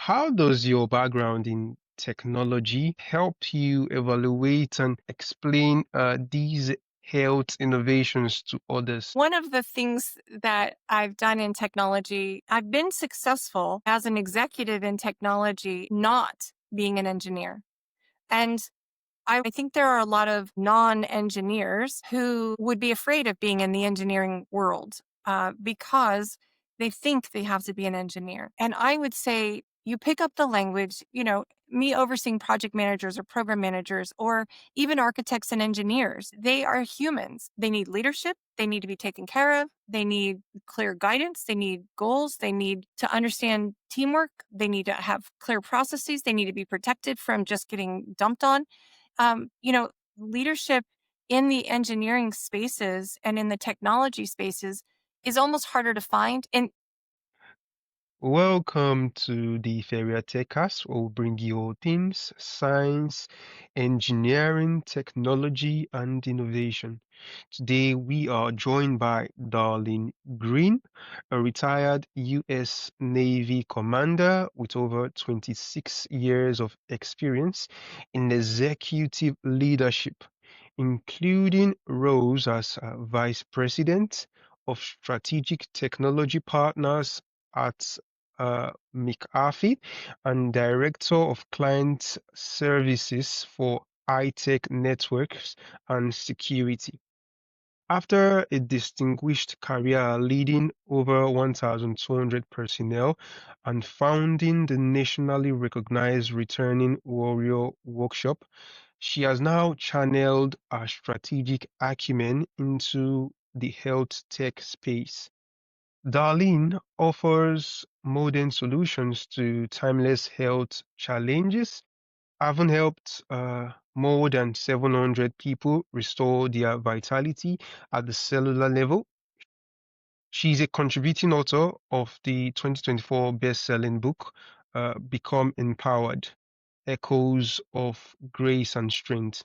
how does your background in technology help you evaluate and explain these health innovations to others? One of the things that I've done in technology, I've been successful as an executive in technology, not being an engineer. And I think there are a lot of non engineers who would be afraid of being in the engineering world because they think they have to be an engineer. And I would say you pick up the language, me overseeing project managers or program managers or even architects and engineers, they are humans. They need leadership. They need to be taken care of. They need clear guidance. They need goals. They need to understand teamwork. They need to have clear processes. They need to be protected from just getting dumped on. Leadership in the engineering spaces and in the technology spaces is almost harder to find. And Welcome to the Feria Techcast. We'll bring you themes, science, engineering, technology, and innovation. Today, we are joined by Darlene Greene, a retired U.S. Navy commander with over 26 years of experience in executive leadership, including roles as Vice President of Strategic Technology Partners at McAfee and Director of Client Services for high-tech networks and security. After a distinguished career leading over 1,200 personnel and founding the nationally recognized Returning Warrior Workshop, she has now channeled her strategic acumen into the health tech space. Darlene offers modern solutions to timeless health challenges, having helped more than 700 people restore their vitality at the cellular level. She's a contributing author of the 2024 best-selling book, Become Empowered: Echoes of Grace and Strength.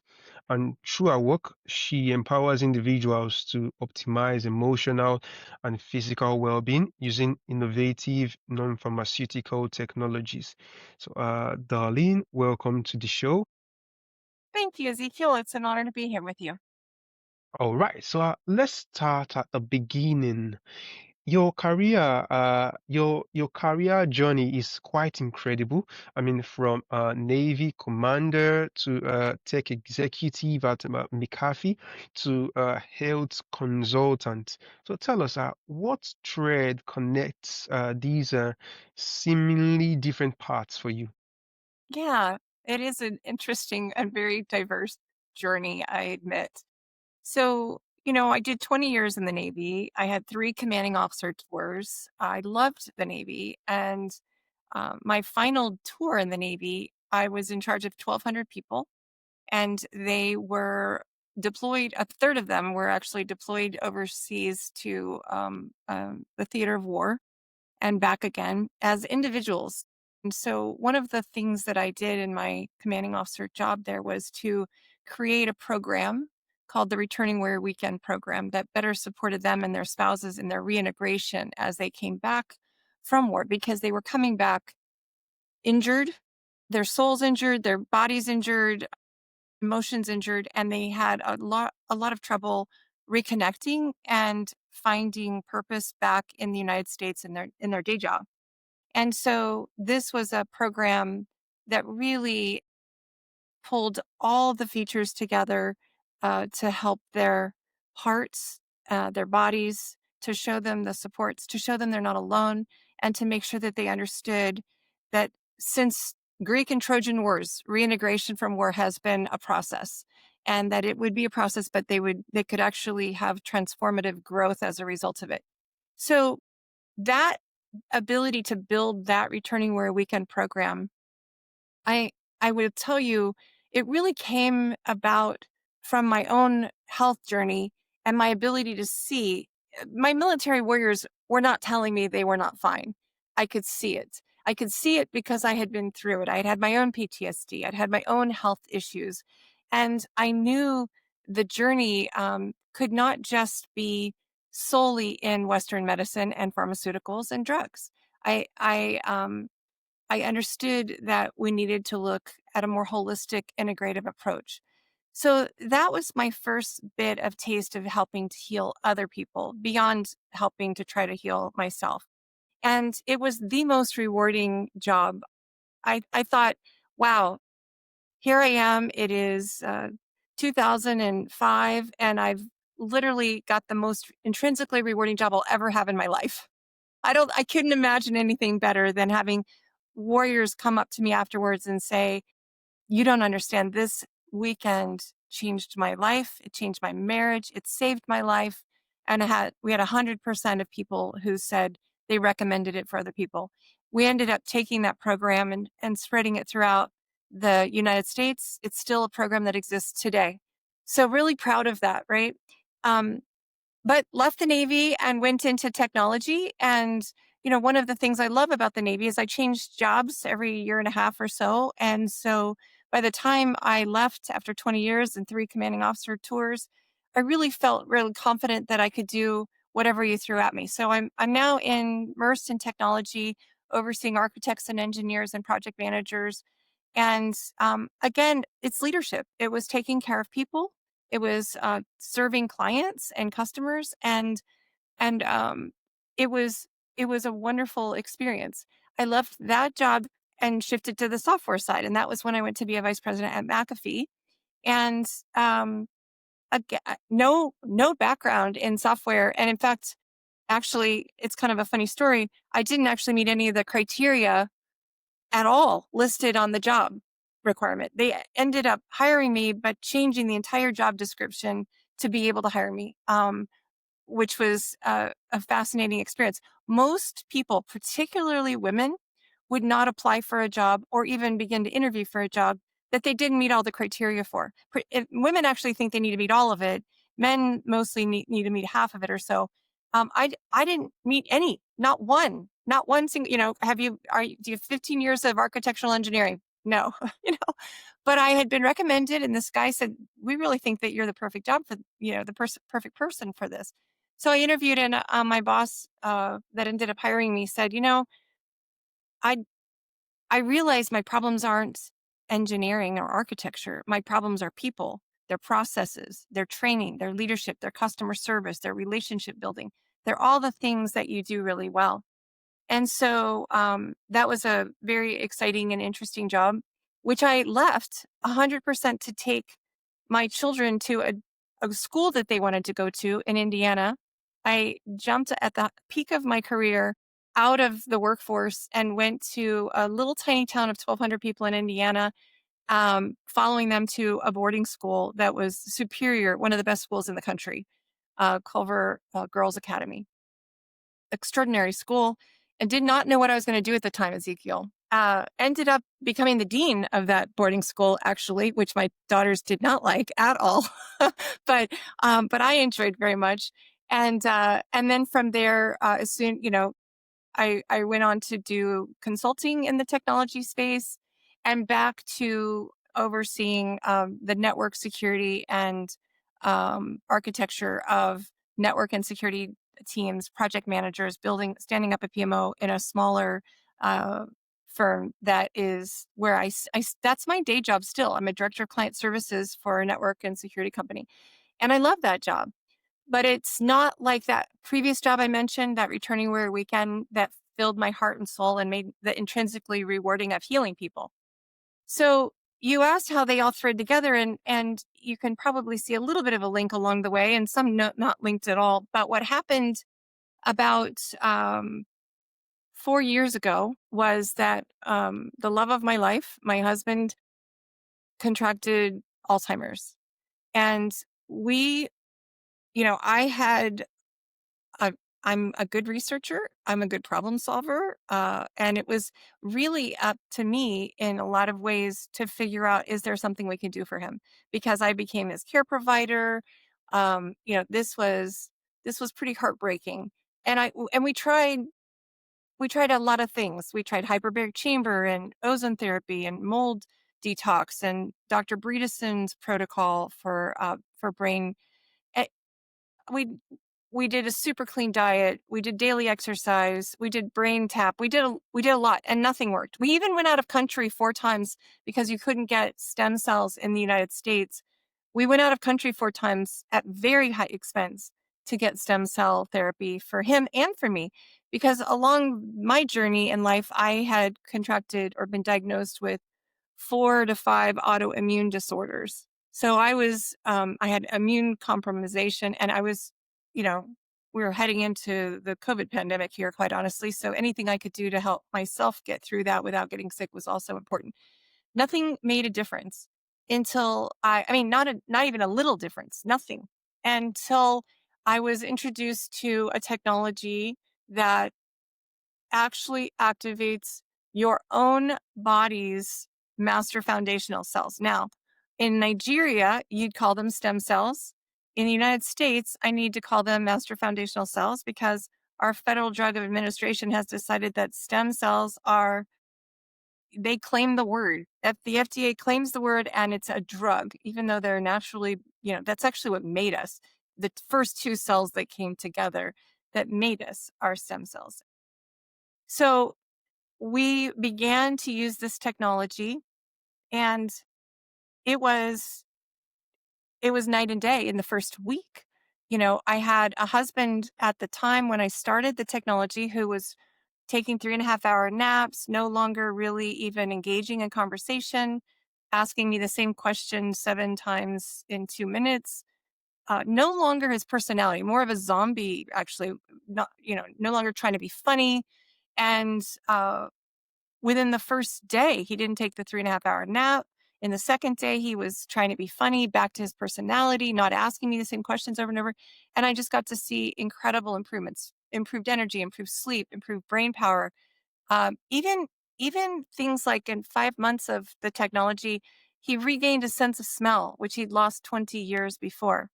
And through her work, she empowers individuals to optimize emotional and physical well-being using innovative non-pharmaceutical technologies. So, Darlene, welcome to the show. thank you, Ezekiel. It's an honor to be here with you. All right, so let's start at the beginning. Your career journey is quite incredible. I mean, from Navy commander to tech executive at McAfee to health consultant. So tell us, what thread connects these seemingly different paths for you? Yeah, it is an interesting and very diverse journey, I admit. So, I did 20 years in the Navy. I had three commanding officer tours. I loved the Navy. And my final tour in the Navy, I was in charge of 1,200 people, and they were deployed. A third of them were actually deployed overseas to the theater of war and back again as individuals. And so, one of the things that I did in my commanding officer job there was to create a program called the Returning Warrior Weekend Program that better supported them and their spouses in their reintegration as they came back from war, because they were coming back injured, their souls injured, their bodies injured, emotions injured, and they had a lot of trouble reconnecting and finding purpose back in the United States in their day job. And so this was a program that really pulled all the features together to help their hearts, their bodies, to show them the supports, to show them they're not alone, and to make sure that they understood that since Greek and Trojan wars, reintegration from war has been a process, and that it would be a process, but they could actually have transformative growth as a result of it. So that ability to build that Returning Warrior Weekend program, I I would tell you, it really came about from my own health journey and my ability to see. My military warriors were not telling me they were not fine. I could see it. I could see it because I had been through it. I had had my own PTSD. I'd had my own health issues. And I knew the journey could not just be solely in Western medicine and pharmaceuticals and drugs. I I understood that we needed to look at a more holistic, integrative approach. So that was my first bit of taste of helping to heal other people beyond helping to try to heal myself. And it was the most rewarding job. I thought, wow, here I am. It is 2005, and I've literally got the most intrinsically rewarding job I'll ever have in my life. I couldn't imagine anything better than having warriors come up to me afterwards and say, you don't understand. This weekend changed my life. It changed my marriage. It saved my life. And we had 100% of people who said they recommended it for other people. We ended up taking that program and spreading it throughout the United States. It's still a program that exists today. So really proud of that, right? Um, but left the Navy and went into technology. And, one of the things I love about the Navy is I changed jobs every year and a half or so. And so by the time I left after 20 years and 3 commanding officer tours, I really felt really confident that I could do whatever you threw at me. So I'm now immersed in technology, overseeing architects and engineers and project managers. And again, it's leadership. It was taking care of people. It was serving clients and customers, and it was it was a wonderful experience. I left that job and shifted to the software side, and that was when I went to be a vice president at McAfee. And no background in software, and in fact, actually, it's kind of a funny story. I didn't actually meet any of the criteria at all listed on the job requirement. They ended up hiring me, but changing the entire job description to be able to hire me. Which was a fascinating experience. Most people, particularly women, would not apply for a job or even begin to interview for a job that they didn't meet all the criteria for. Women actually think they need to meet all of it. Men mostly need to meet half of it or so. I didn't meet any, not one single. Do you have 15 years of architectural engineering? No, but I had been recommended, and this guy said, "We really think that you're the perfect job for perfect person for this." So I interviewed, and my boss that ended up hiring me said, I I realize my problems aren't engineering or architecture. My problems are people, their processes, their training, their leadership, their customer service, their relationship building. They're all the things that you do really well. And so that was a very exciting and interesting job, which I left 100% to take my children to a school that they wanted to go to in Indiana. I jumped at the peak of my career out of the workforce and went to a little tiny town of 1,200 people in Indiana, following them to a boarding school that was superior, one of the best schools in the country, Culver Girls Academy. Extraordinary school, and did not know what I was going to do at the time, Ezekiel. Ended up becoming the dean of that boarding school, actually, which my daughters did not like at all, but I enjoyed very much. And then from there, as soon I went on to do consulting in the technology space and back to overseeing the network security and architecture of network and security teams, project managers, standing up a PMO in a smaller firm. That is where that's my day job still. I'm a director of client services for a network and security company. And I love that job. But it's not like that previous job I mentioned, that returning weary weekend that filled my heart and soul and made the intrinsically rewarding of healing people. So you asked how they all thread together, and you can probably see a little bit of a link along the way, and some not linked at all. But what happened about 4 years ago was that the love of my life, my husband, contracted Alzheimer's, and we, I had I I'm a good researcher. I'm a good problem solver. And it was really up to me in a lot of ways to figure out, is there something we can do for him? Because I became his care provider. This was pretty heartbreaking. And we tried a lot of things. We tried hyperbaric chamber and ozone therapy and mold detox and Dr. Bredeson's protocol for brain. eh, We we did a super clean diet. We did daily exercise. We did brain tap. We did a lot and nothing worked. We even went out of country 4 times because you couldn't get stem cells in the United States. We went out of country 4 times at very high expense to get stem cell therapy for him and for me. Because along my journey in life, I had contracted or been diagnosed with 4 to 5 autoimmune disorders. So I had immune compromisation, and I was, you know, we were heading into the COVID pandemic here, quite honestly. So anything I could do to help myself get through that without getting sick was also important. Nothing made a difference until I mean, not even a little difference, nothing, until I was introduced to a technology that actually activates your own body's master foundational cells. Now, in Nigeria, you'd call them stem cells. In the United States, I need to call them master foundational cells because our Federal Drug Administration has decided that stem cells are, they claim the word. The FDA claims the word and it's a drug, even though they're naturally, that's actually what made us. The first two cells that came together that made us are stem cells. So we began to use this technology, and it was it was night and day in the first week. I had a husband at the time when I started the technology who was taking 3.5 hour naps, no longer really even engaging in conversation, asking me the same question 7 times in 2 minutes. No longer his personality, more of a zombie, actually, not, no longer trying to be funny. And within the first day, he didn't take the 3.5 hour nap. In the second day, he was trying to be funny, back to his personality, not asking me the same questions over and over. And I just got to see incredible improvements, improved energy, improved sleep, improved brain power. Even things like in 5 months of the technology, he regained a sense of smell, which he'd lost 20 years before.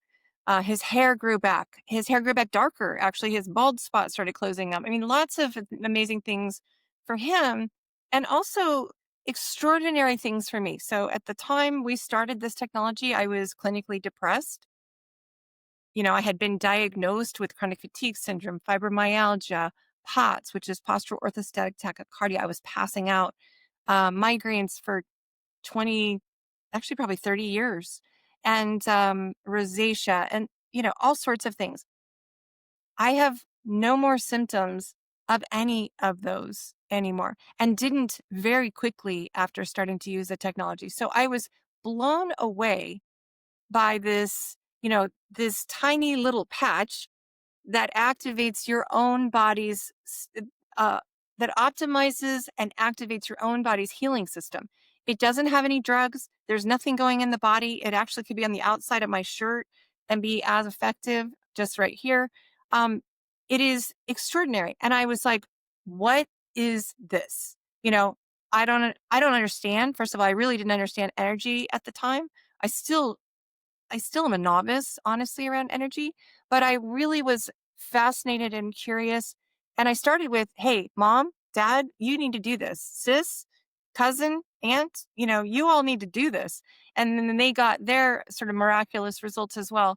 His hair grew back. His hair grew back darker. Actually, his bald spot started closing up. I mean, lots of amazing things for him, and also extraordinary things for me. So at the time we started this technology, I was clinically depressed. I had been diagnosed with chronic fatigue syndrome, fibromyalgia, POTS, which is postural orthostatic tachycardia. I was passing out, migraines for 20, actually probably 30 years, and rosacea, and all sorts of things. I have no more symptoms of any of those anymore, and didn't very quickly after starting to use the technology. So I was blown away by this tiny little patch that activates your own body's uh, that optimizes and activates your own body's healing system. It doesn't have any drugs. There's nothing going in the body. It actually could be on the outside of my shirt and be as effective just right here. Um, it is extraordinary. And I was like, what is this? I don't understand. First of all, I really didn't understand energy at the time. I still I still am a novice, honestly, around energy, but I really was fascinated and curious. And I started with, hey, mom, dad, you need to do this. Sis, cousin, aunt, you all need to do this. And then they got their sort of miraculous results as well.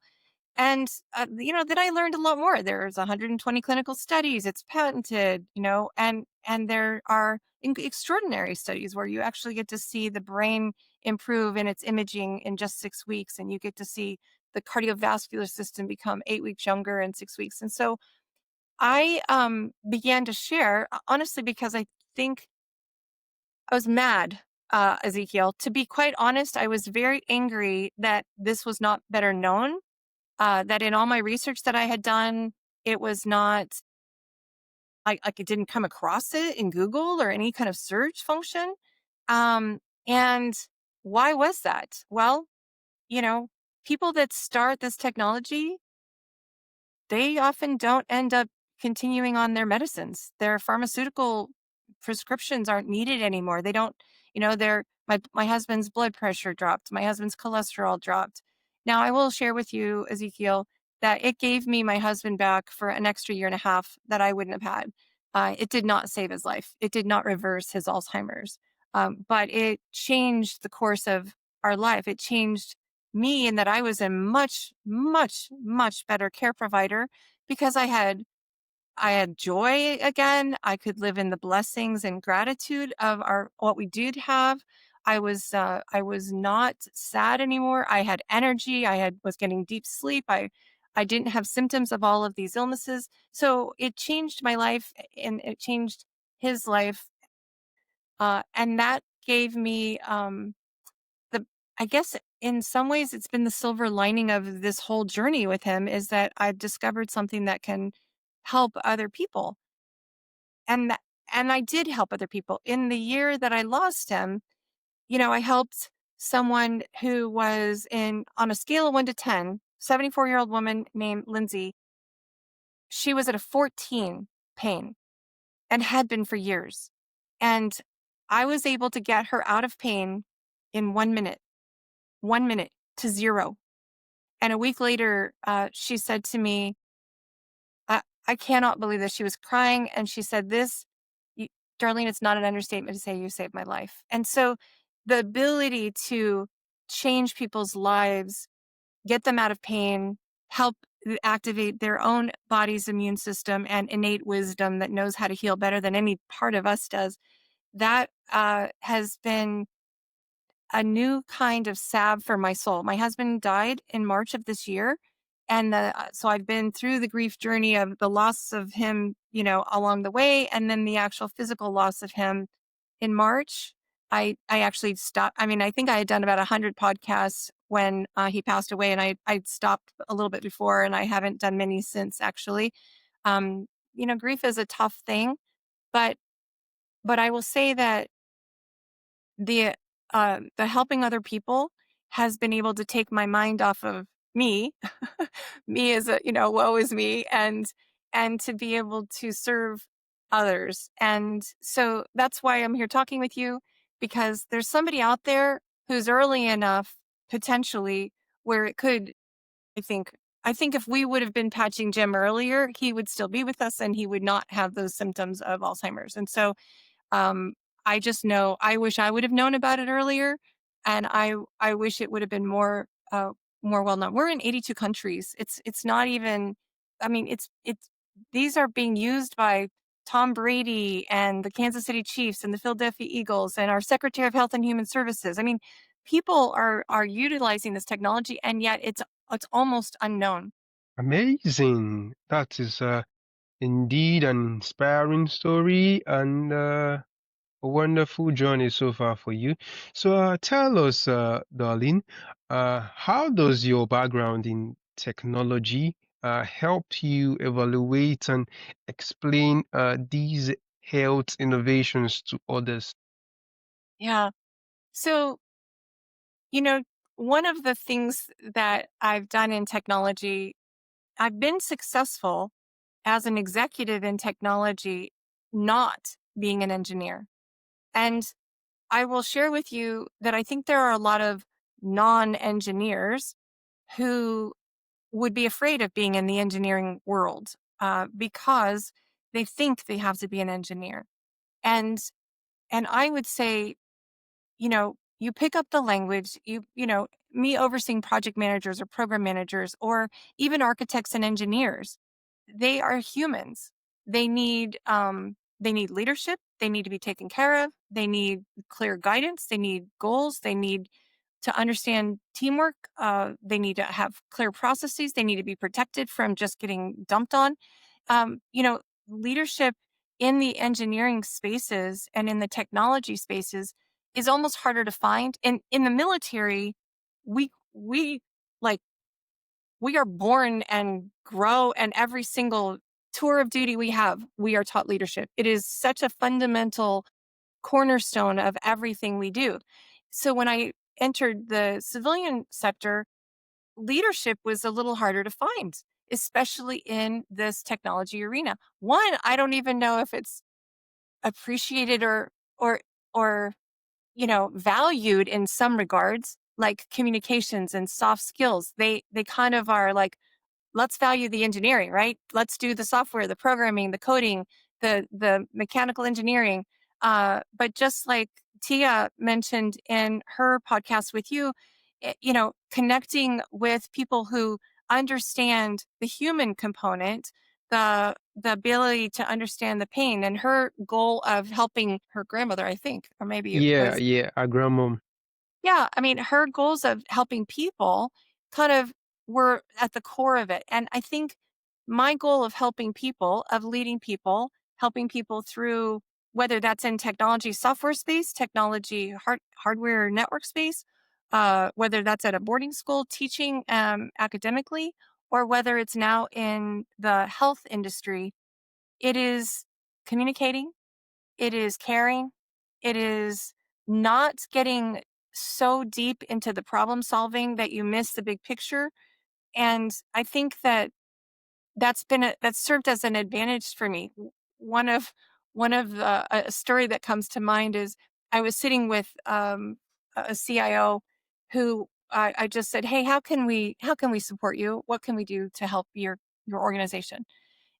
And, then I learned a lot more. There's 120 clinical studies. It's patented, and there are extraordinary studies where you actually get to see the brain improve in its imaging in just 6 weeks. And you get to see the cardiovascular system become 8 weeks younger in 6 weeks. And so I began to share, honestly, because I think I was mad, Ezekiel. To be quite honest, I was very angry that this was not better known, that in all my research that I had done, it was not, like it didn't come across it in Google or any kind of search function. And why was that? Well, you know, people that start this technology, they often don't end up continuing on their medicines. Their pharmaceutical prescriptions aren't needed anymore. They don't, my husband's blood pressure dropped, my husband's cholesterol dropped. Now I will share with you, Ezekiel, that it gave me my husband back for an extra year and a half that I wouldn't have had. It did not save his life. It did not reverse his Alzheimer's. But it changed the course of our life. It changed me in that I was a much, much, much better care provider because I had joy again. I could live in the blessings and gratitude of our what we did have. I was not sad anymore. I had energy. Was getting deep sleep. I didn't have symptoms of all of these illnesses. So it changed my life and it changed his life. And that gave me the I guess in some ways it's been the silver lining of this whole journey with him is that I've discovered something that can help other people. And that, and I did help other people. In the year that I lost him, I helped someone who was in on a scale of 1 to 10, 74-year-old woman named Lindsay. She was at a 14 pain and had been for years. And I was able to get her out of pain in 1 minute, 1 minute to zero. And a week later, she said to me, I cannot believe this. She was crying and she said, you, Darlene, it's not an understatement to say you saved my life. And so the ability to change people's lives, get them out of pain, help activate their own body's immune system and innate wisdom that knows how to heal better than any part of us does, that has been a new kind of salve for my soul. My husband died in March of this year. And so I've been through the grief journey of the loss of him, along the way, and then the actual physical loss of him in March. I actually stopped. I mean, I think I had done about 100 podcasts when he passed away, and I stopped a little bit before, and I haven't done many since. Actually, grief is a tough thing, but I will say that the the helping other people has been able to take my mind off of me, me as a, woe is me, and to be able to serve others. And so that's why I'm here talking with you, because there's somebody out there who's early enough potentially where it could, I think I think if we would have been patching Jim earlier, he would still be with us and he would not have those symptoms of Alzheimer's. And so um, I just know I wish I would have known about it earlier, and I wish it would have been more well known. We're in 82 countries. It's not even. I mean, it's these are being used by Tom Brady and the Kansas City Chiefs and the Philadelphia Eagles and our Secretary of Health and Human Services. I mean, people are utilizing this technology, and yet it's almost unknown. Amazing. That is indeed an inspiring story and a wonderful journey so far for you. So tell us, Darlene, how does your background in technology help you evaluate and explain these health innovations to others? Yeah. So You know, one of the things that I've done in technology, I've been successful as an executive in technology, not being an engineer. And I will share with you that I think there are a lot of non engineers who would be afraid of being in the engineering world because they think they have to be an engineer. And I would say you pick up the language, me overseeing project managers or program managers or even architects and engineers, they are humans. They need leadership. They need to be taken care of. They need clear guidance. They need goals. They need to understand teamwork. They need to have clear processes. They need to be protected from just getting dumped on. Leadership in the engineering spaces and in the technology spaces is almost harder to find. And in the military, we like we are born and grow, and every single tour of duty we have, we are taught leadership. It is such a fundamental cornerstone of everything we do. So when I entered the civilian sector, leadership was a little harder to find, especially in this technology arena. One, I don't even know if it's appreciated or or valued in some regards, like communications and soft skills. They kind of are like, let's value the engineering, right? Let's do the software, the programming, the coding, the mechanical engineering. But just like Tia mentioned in her podcast with you, connecting with people who understand the human component, the ability to understand the pain, and her goal of helping her grandmother, I think, or maybe it Yeah, was, yeah, our grandmom. yeah, I mean, her goals of helping people kind of were at the core of it. And I think my goal of helping people, of leading people, helping people through, whether that's in technology software space, technology hardware network space, whether that's at a boarding school teaching academically, or whether it's now in the health industry, it is communicating, it is caring. It is not getting so deep into the problem solving that you miss the big picture. And I think that that's served as an advantage for me. One of one of the a story that comes to mind is I was sitting with a CIO who I just said, "Hey, how can we support you? What can we do to help your organization?"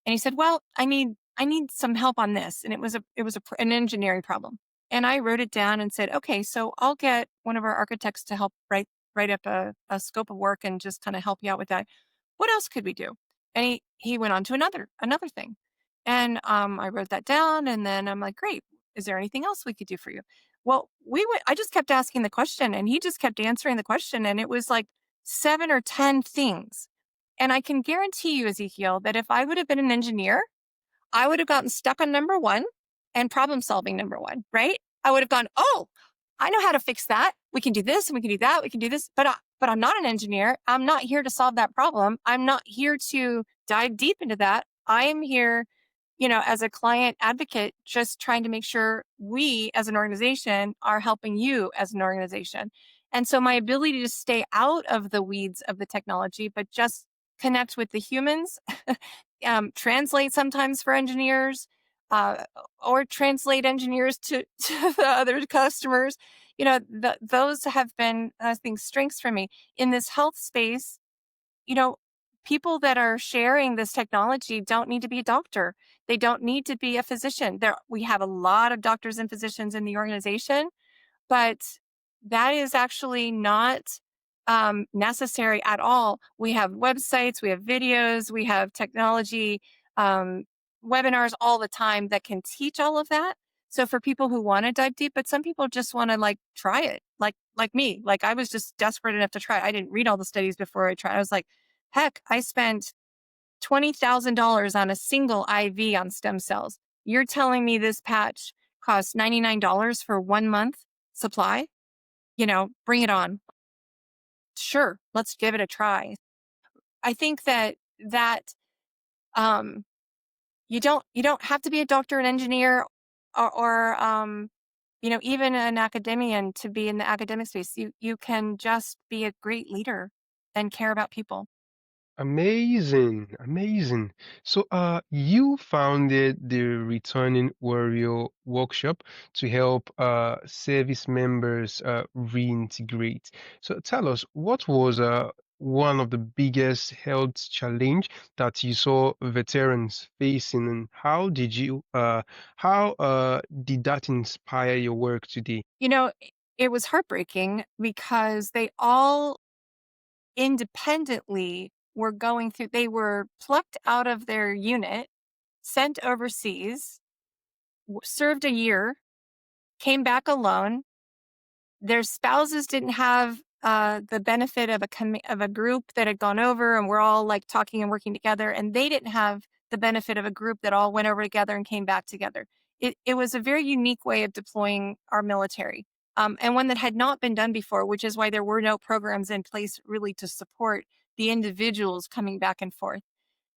And he said, "Well, I need some help on this." And an engineering problem. And I wrote it down and said, "Okay, so I'll get one of our architects to help write up a scope of work and just kind of help you out with that. What else could we do?" And he went on to another thing. And I wrote that down, and then I'm like, "Great. Is there anything else we could do for you?" Well, I just kept asking the question, and he just kept answering the question, and it was like 7 or 10 things. And I can guarantee you, Ezekiel, that if I would have been an engineer, I would have gotten stuck on number one and problem solving number one, right? I would have gone, "Oh, I know how to fix that. We can do this and we can do that. We can do this." But I'm not an engineer. I'm not here to solve that problem. I'm not here to dive deep into that. I am here, as a client advocate, just trying to make sure we as an organization are helping you as an organization. And so my ability to stay out of the weeds of the technology, but just connect with the humans, translate sometimes for engineers, uh, or translate engineers to the other customers. Those have been, I think, strengths for me in this health space. you know, People that are sharing this technology don't need to be a doctor. They don't need to be a physician. We have a lot of doctors and physicians in the organization, but that is actually not necessary at all. We have websites, we have videos, we have technology, um, webinars all the time that can teach all of that. So for people who want to dive deep, but some people just want to like try it, like me. Like I was just desperate enough to try. I didn't read all the studies before I tried. I was like, heck, I spent $20,000 on a single IV on stem cells. You're telling me this patch costs $99 for 1 month supply? Bring it on. Sure, let's give it a try. I think that um, you don't have to be a doctor, an engineer, or even an academician to be in the academic space. You can just be a great leader and care about people. Amazing, amazing. So, you founded the Returning Warrior Workshop to help service members reintegrate. So, tell us, what was one of the biggest health challenge that you saw veterans facing, and how did that inspire your work today? It was heartbreaking because they all independently they were plucked out of their unit, sent overseas, served a year, came back alone. Their spouses didn't have the benefit of a group that had gone over and we're all like talking and working together, and they didn't have the benefit of a group that all went over together and came back together. It was a very unique way of deploying our military, and one that had not been done before, which is why there were no programs in place really to support the individuals coming back and forth.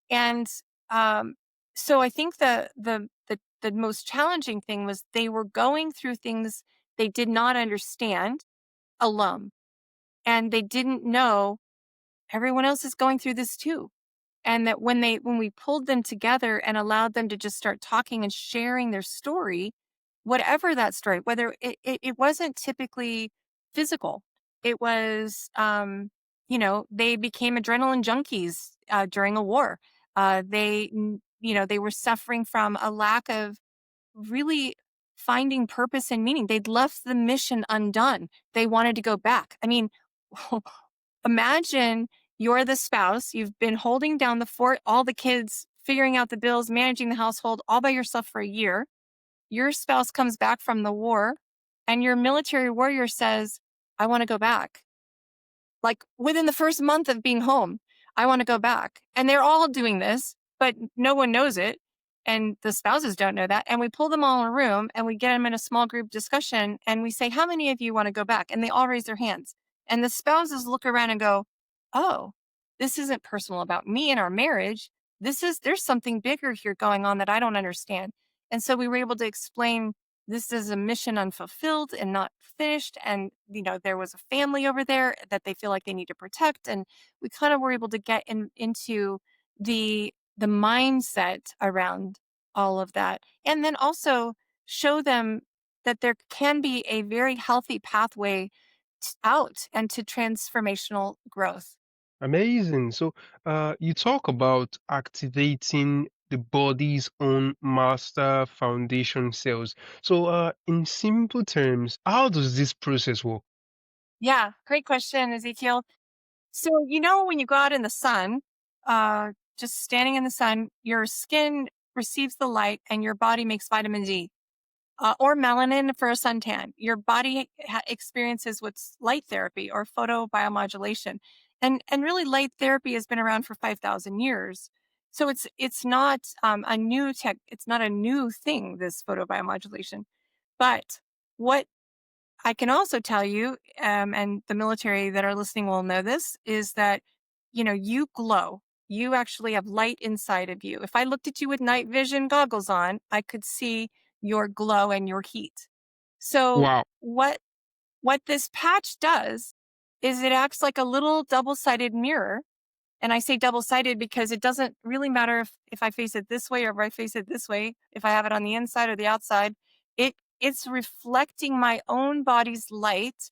And um, so I think the most challenging thing was they were going through things they did not understand alone, and they didn't know everyone else is going through this too. And that when we pulled them together and allowed them to just start talking and sharing their story, whatever that story, whether it wasn't typically physical, it was, they became adrenaline junkies during a war. They were suffering from a lack of really finding purpose and meaning. They'd left the mission undone. They wanted to go back. I mean, Imagine you're the spouse, you've been holding down the fort, all the kids, figuring out the bills, managing the household all by yourself for a year. Your spouse comes back from the war, and your military warrior says, I want to go back. Like within the first month of being home, I want to go back. And they're all doing this, but no one knows it. And the spouses don't know that. And we pull them all in a room and we get them in a small group discussion and we say, how many of you want to go back? And they all raise their hands. And the spouses look around and go, oh, this isn't personal about me and our marriage. There's something bigger here going on that I don't understand. And so we were able to explain this is a mission unfulfilled and not finished, and there was a family over there that they feel like they need to protect, and we kind of were able to get into the mindset around all of that, and then also show them that there can be a very healthy pathway out and to transformational growth. Amazing. So, you talk about activating the body's own master foundation cells. So, in simple terms, how does this process work? Yeah, great question, Ezekiel. So, when you go out in the sun, just standing in the sun, your skin receives the light and your body makes vitamin D or melanin for a suntan. Your body experiences what's light therapy or photobiomodulation. And really, light therapy has been around for 5,000 years. So it's not a new tech. It's not a new thing. This photobiomodulation, but what I can also tell you, and the military that are listening will know this, is that, you glow. You actually have light inside of you. If I looked at you with night vision goggles on, I could see your glow and your heat. So Wow. what this patch does is it acts like a little double-sided mirror. And I say double-sided because it doesn't really matter if I face it this way or if I face it this way, if I have it on the inside or the outside. It's reflecting my own body's light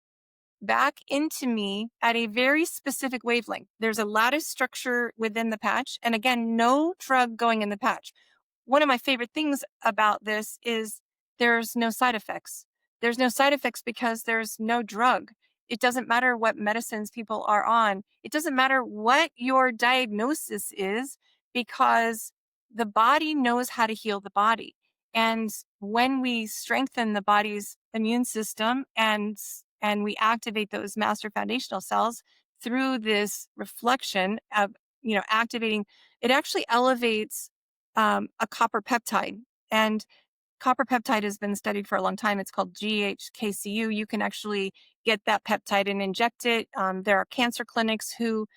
back into me at a very specific wavelength. There's a lattice structure within the patch. And again, no drug going in the patch. One of my favorite things about this is there's no side effects. There's no side effects because there's no drug. It doesn't matter what medicines people are on. It doesn't matter what your diagnosis is because the body knows how to heal the body. And when we strengthen the body's immune system and we activate those master foundational cells through this reflection of activating, it actually elevates a copper peptide. And copper peptide has been studied for a long time. It's called GHKCU. You can actually get that peptide and inject it. There are cancer clinics who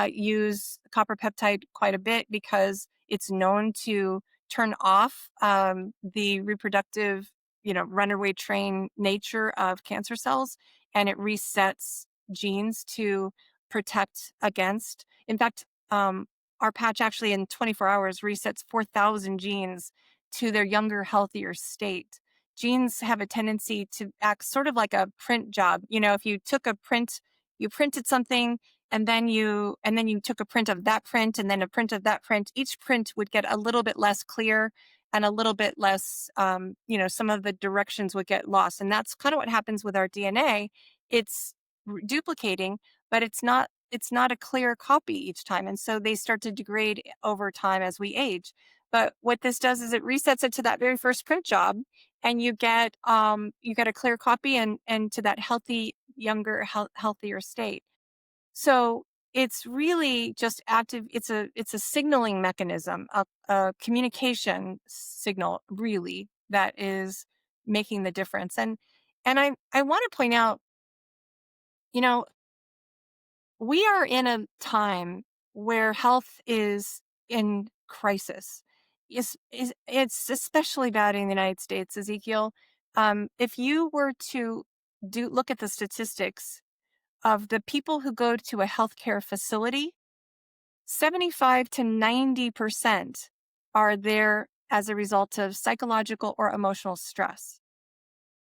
use copper peptide quite a bit because it's known to turn off the reproductive, runaway train nature of cancer cells, and it resets genes to protect against. In fact, our patch actually in 24 hours resets 4,000 genes to their younger, healthier state. Genes have a tendency to act sort of like a print job. If you took a print, you printed something, and then you took a print of that print and then a print of that print, each print would get a little bit less clear and a little bit less, some of the directions would get lost. And that's kind of what happens with our DNA. It's duplicating, but it's not a clear copy each time. And so they start to degrade over time as we age. But what this does is it resets it to that very first print job, and you get a clear copy and to that healthy, younger, healthier state. So it's really just active. It's a signaling mechanism, a communication signal, really, that is making the difference. And I want to point out, you know, we are in a time where health is in crisis. It's especially bad in the United States, Ezekiel. If you were to look at the statistics of the people who go to a healthcare facility, 75 to 90% are there as a result of psychological or emotional stress.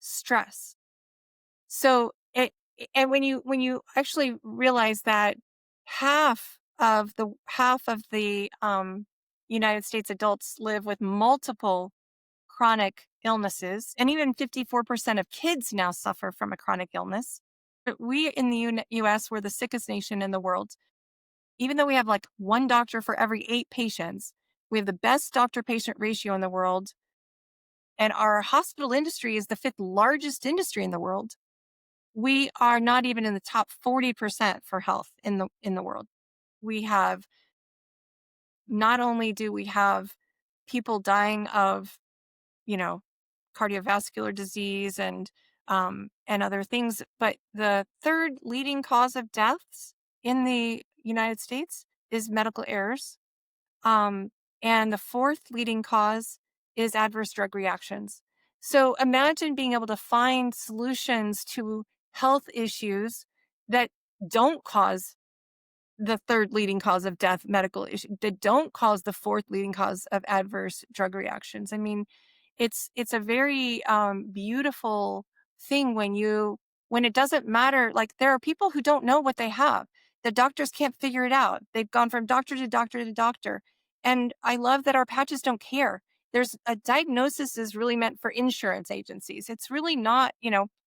Stress. So and when you actually realize that half of the United States adults live with multiple chronic illnesses, and even 54% of kids now suffer from a chronic illness. We in the US, we're the sickest nation in the world. Even though we have like one doctor for every 8 patients, we have the best doctor patient ratio in the world. And our hospital industry is the fifth largest industry in the world. We are not even in the top 40% for health in the world. We have not only do we have people dying of, you know, cardiovascular disease and other things, but the third leading cause of deaths in the United States is medical errors. Um, and the fourth leading cause is adverse drug reactions. So imagine being able to find solutions to health issues that don't cause the third leading cause of death, medical issue, that don't cause the fourth leading cause of adverse drug reactions. I mean, it's a very beautiful thing when it doesn't matter. Like there are people who don't know what they have. The doctors can't figure it out. They've gone from doctor to doctor to doctor, and I love that our patches don't care. There's a diagnosis is really meant for insurance agencies. It's really not.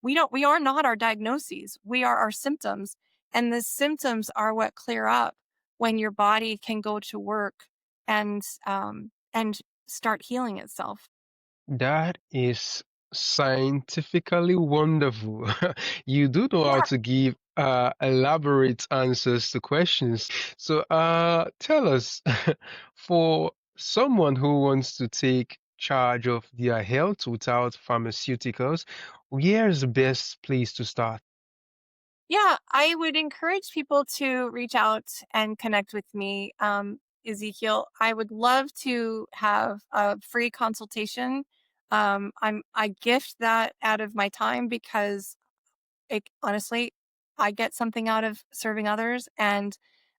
We are not our diagnoses. We are our symptoms, and the symptoms are what clear up when your body can go to work and start healing itself. That is scientifically wonderful. You do know how Yeah. to give elaborate answers to questions. So, tell us, for someone who wants to take charge of their health without pharmaceuticals, where's the best place to start? Yeah, I would encourage people to reach out and connect with me, Ezekiel. I would love to have a free consultation. I gift that out of my time because honestly, I get something out of serving others, and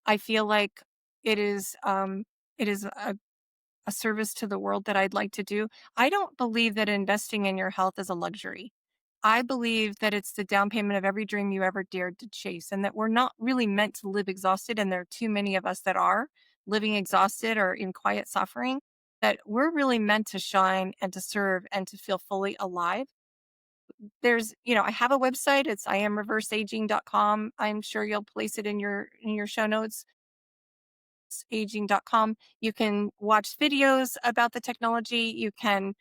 I feel like it is um, it is a service to the world that I'd like to do. I don't believe that investing in your health is a luxury. I believe that it's the down payment of every dream you ever dared to chase, and that we're not really meant to live exhausted. And there are too many of us that are living exhausted or in quiet suffering, that we're really meant to shine and to serve and to feel fully alive. I have a website. It's iamreverseaging.com. I'm sure you'll place it in your show notes aging.com. You can watch videos about the technology. You can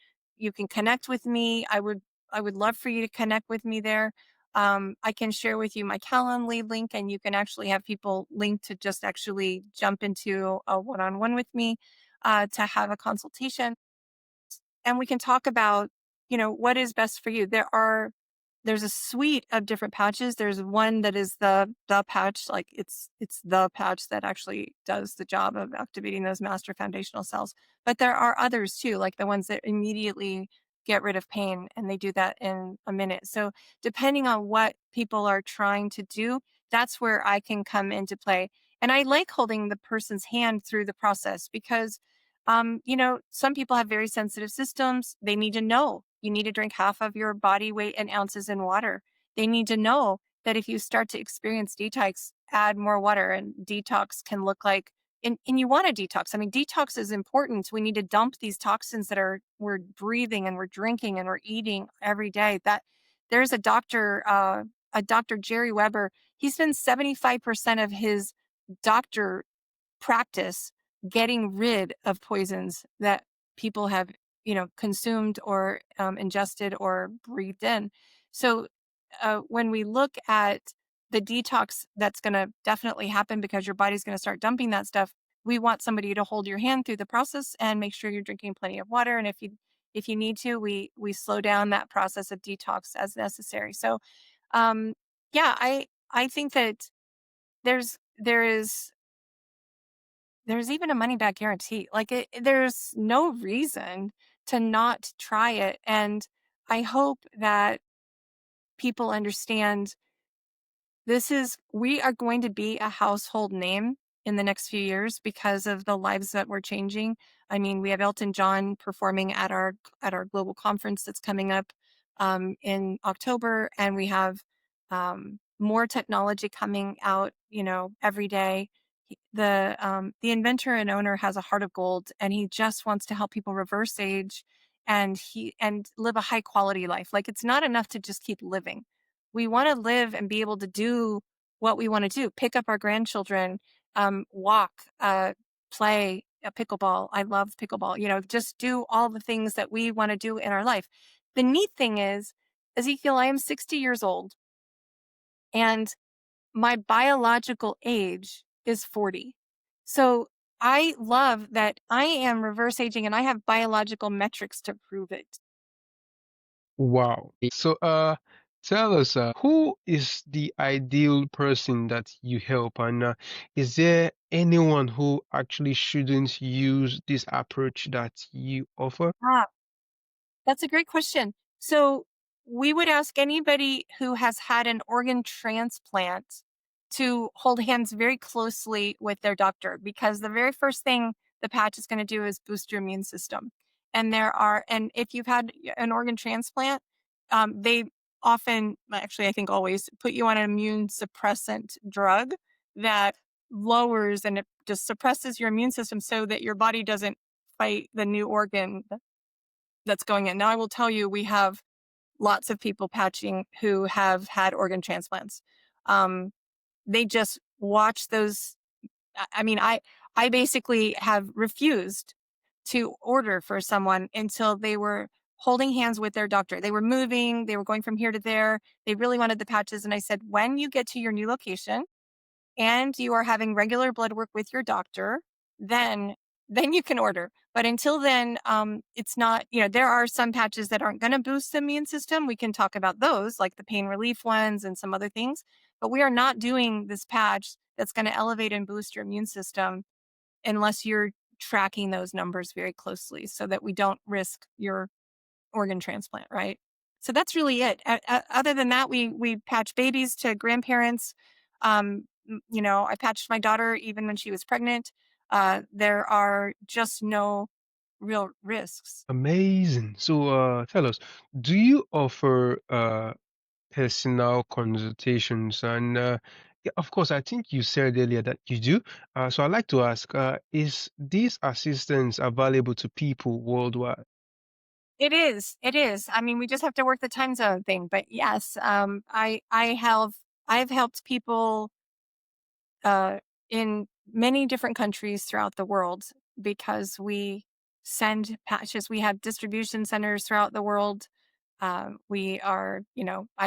connect with me. I would love for you to connect with me there. I can share with you my Calendly link, and you can actually have people link to just actually jump into a one-on-one with me to have a consultation, and we can talk about, what is best for you. There's a suite of different patches. There's one that is the patch, like it's the patch that actually does the job of activating those master foundational cells. But there are others too, like the ones that immediately get rid of pain, and they do that in a minute. So depending on what people are trying to do, that's where I can come into play. And I like holding the person's hand through the process because some people have very sensitive systems. They need to know you need to drink half of your body weight in ounces in water. They need to know that if you start to experience detox, add more water, and detox can look like, and you want to detox. I mean, detox is important. We need to dump these toxins that we're breathing and we're drinking and we're eating every day. That there's a Dr. Jerry Weber. He spends 75% of his doctor practice getting rid of poisons that people have, consumed or ingested or breathed in. So when we look at the detox that's going to definitely happen because your body's going to start dumping that stuff, we want somebody to hold your hand through the process and make sure you're drinking plenty of water. And if you need to, we slow down that process of detox as necessary. So um, yeah, I think that there's even a money back guarantee. Like there's no reason to not try it. And I hope that people understand we are going to be a household name in the next few years because of the lives that we're changing. I mean, we have Elton John performing at our global conference that's coming up in October, and we have more technology coming out, every day. The inventor and owner has a heart of gold, and he just wants to help people reverse age and live a high quality life. Like it's not enough to just keep living. We want to live and be able to do what we want to do, pick up our grandchildren, walk, play a pickleball. I love pickleball, just do all the things that we want to do in our life. The neat thing is, Ezekiel, I am 60 years old and my biological age is 40. So I love that I am reverse aging and I have biological metrics to prove it. Wow. So, tell us, who is the ideal person that you help, and is there anyone who actually shouldn't use this approach that you offer? Ah, that's a great question. So we would ask anybody who has had an organ transplant to hold hands very closely with their doctor because the very first thing the patch is going to do is boost your immune system. And if you've had an organ transplant, they often, actually, I think always put you on an immune suppressant drug that lowers and it just suppresses your immune system so that your body doesn't fight the new organ that's going in. Now, I will tell you, we have lots of people patching who have had organ transplants. Um, they just watch those. I basically have refused to order for someone until they were holding hands with their doctor. They were moving, they were going from here to there. They really wanted the patches. And I said, when you get to your new location, and you are having regular blood work with your doctor, then you can order. But until then, it's not, there are some patches that aren't going to boost the immune system. We can talk about those, like the pain relief ones and some other things. But we are not doing this patch that's going to elevate and boost your immune system unless you're tracking those numbers very closely so that we don't risk your organ transplant, right? So that's really it. Other than that, we patch babies to grandparents. I patched my daughter even when she was pregnant. There are just no real risks. Amazing. So, tell us, do you offer personal consultations? And yeah, of course, I think you said earlier that you do. So I'd like to ask, is this assistance available to people worldwide? It is. It is. I mean, we just have to work the time zone thing. But yes, I've helped people uh, in many different countries throughout the world because we send patches. We have distribution centers throughout the world. I've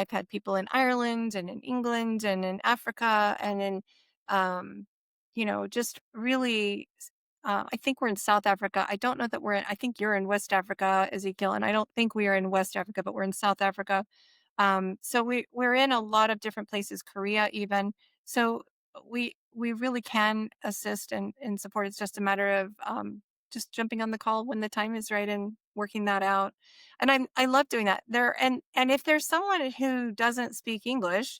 had people in Ireland and in England and in Africa and in, just really, I think we're in South Africa. I don't know that I think you're in West Africa, Ezekiel, and I don't think we are in West Africa, but we're in South Africa. So we're in a lot of different places, Korea even. So we really can assist and support. It's just a matter of just jumping on the call when the time is right and working that out. And I love doing that. And if there's someone who doesn't speak English,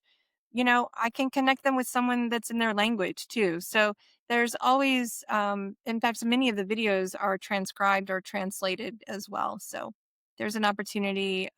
I can connect them with someone that's in their language too. So there's always in fact many of the videos are transcribed or translated as well. So there's an opportunity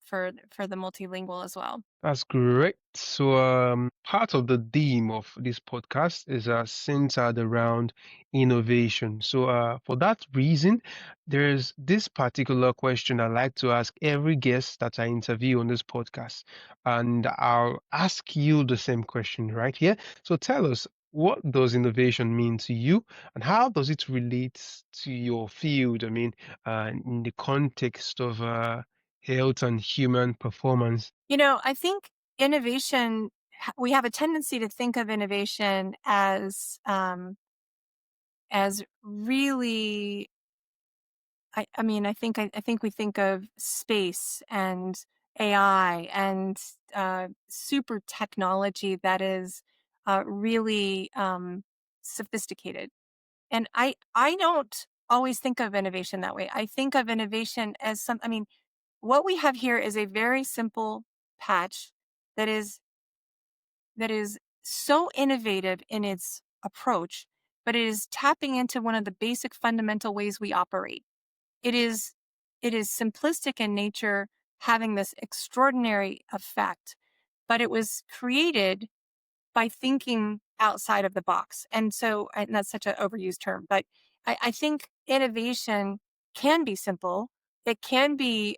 for the multilingual as well. That's great. So, part of the theme of this podcast is centered around innovation. So, for that reason, there's this particular question I like to ask every guest that I interview on this podcast, and I'll ask you the same question right here. So, tell us, what does innovation mean to you, and how does it relate to your field? I mean, in the context of health and human performance. I think innovation, we have a tendency to think of innovation as really, I think we think of space and AI and super technology that is really sophisticated. And I don't always think of innovation that way. I think of innovation as what we have here is a very simple patch that is so innovative in its approach, but it is tapping into one of the basic fundamental ways we operate. It is simplistic in nature, having this extraordinary effect, but it was created by thinking outside of the box. And that's such an overused term, but I think innovation can be simple. It can be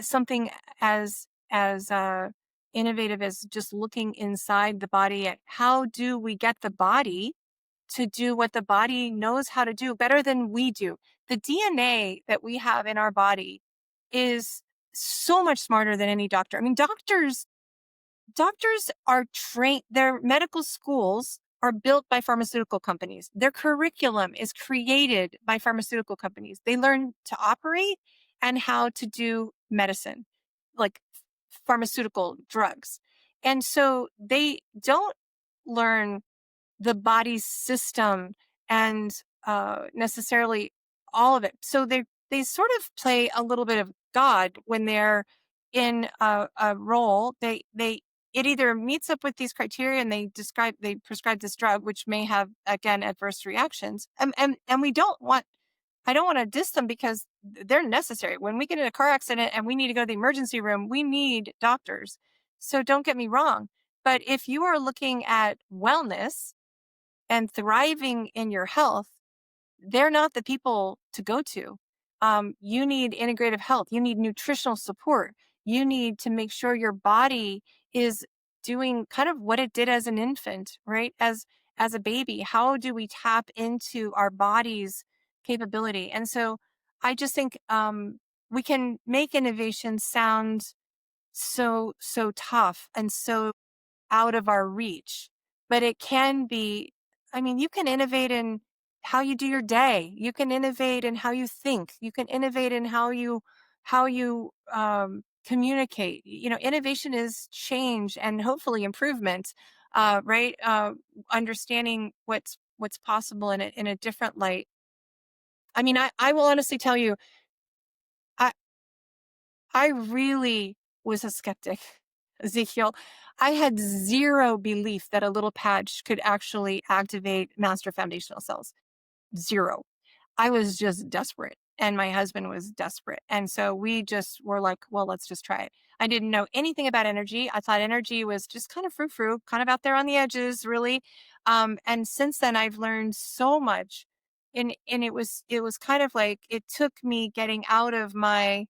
something as innovative as just looking inside the body at how do we get the body to do what the body knows how to do better than we do. The DNA that we have in our body is so much smarter than any doctor. I mean, doctors are trained, their medical schools are built by pharmaceutical companies. Their curriculum is created by pharmaceutical companies. They learn to operate and how to do medicine, like pharmaceutical drugs. And so they don't learn the body's system and necessarily all of it. So they sort of play a little bit of God when they're in a role. They it either meets up with these criteria and they prescribe this drug, which may have again adverse reactions. And we don't want I don't want to diss them because they're necessary. When we get in a car accident and we need to go to the emergency room, we need doctors. So don't get me wrong. But if you are looking at wellness and thriving in your health, they're not the people to go to. You need integrative health. You need nutritional support. You need to make sure your body is doing kind of what it did as an infant, right? As a baby, how do we tap into our body's capability? And so I just think we can make innovation sound so tough and so out of our reach, but it can be, I mean, you can innovate in how you do your day. You can innovate in how you think. You can innovate in how you communicate. You know, innovation is change and hopefully improvement, right? Understanding what's possible in a different light. I mean, I will honestly tell you, I I really was a skeptic, Ezekiel. I had zero belief that a little patch could actually activate master foundational cells. Zero. I was just desperate. And my husband was desperate. And so we just were like, well, let's just try it. I didn't know anything about energy. I thought energy was just kind of frou frou, kind of out there on the edges, really. And since then, I've learned so much. And it was kind of like it took me getting out of my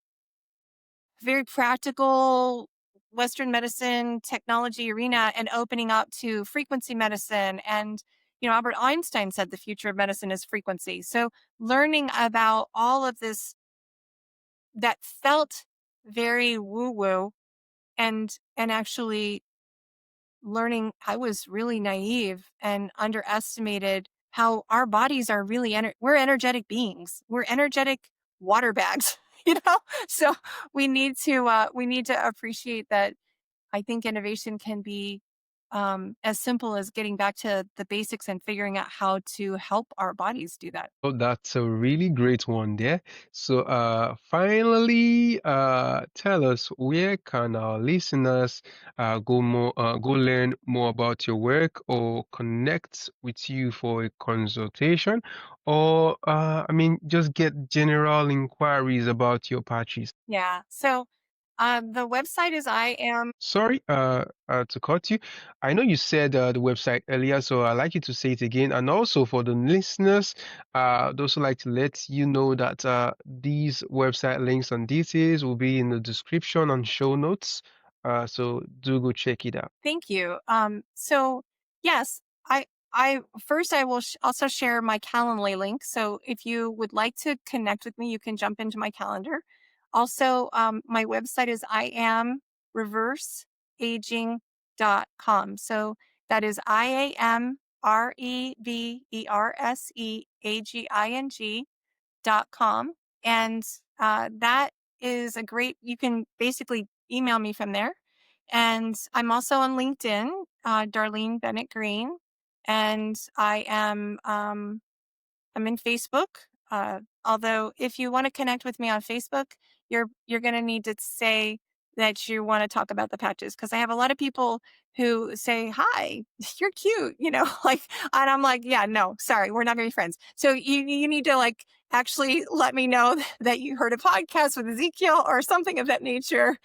very practical Western medicine technology arena and opening up to frequency medicine. And, Albert Einstein said the future of medicine is frequency. So learning about all of this that felt very woo woo and actually learning I was really naive and underestimated how our bodies are really we're energetic beings. We're energetic water bags, you know? So we need to appreciate that. I think innovation can be as simple as getting back to the basics and figuring out how to help our bodies do that. Oh, that's a really great one there. So, finally, tell us where can our listeners go learn more about your work or connect with you for a consultation, or I mean, just get general inquiries about your patches. Yeah. So the website is I am. Sorry, to cut you. I know you said the website earlier, so I'd like you to say it again. And also for the listeners, I'd also like to let you know that these website links and details will be in the description and show notes. So do go check it out. Thank you. So yes, I first I will also share my Calendly link. So if you would like to connect with me, you can jump into my calendar. Also, my website is I am reverseaging.com. So that is IAMREVERSEAGING.com. And that is a great, you can basically email me from there. And I'm also on LinkedIn, Darlene Bennett Green. And I'm in Facebook. Although if you want to connect with me on Facebook, you're going to need to say that you want to talk about the patches because I have a lot of people who say, "Hi, you're cute," like, and I'm like, "Yeah, no, sorry, we're not going to be friends." So you need to like actually let me know that you heard a podcast with Ezekiel or something of that nature,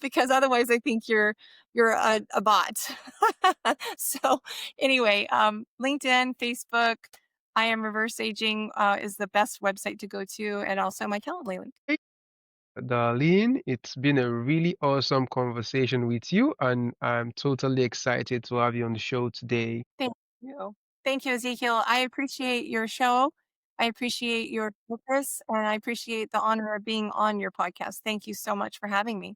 because otherwise, I think you're a bot. So anyway, LinkedIn, Facebook. I am reverse aging is the best website to go to, and also my Calendly link. Darlene, it's been a really awesome conversation with you, and I'm totally excited to have you on the show today. Thank you. Thank you, Ezekiel. I appreciate your show. I appreciate your focus, and I appreciate the honor of being on your podcast. Thank you so much for having me.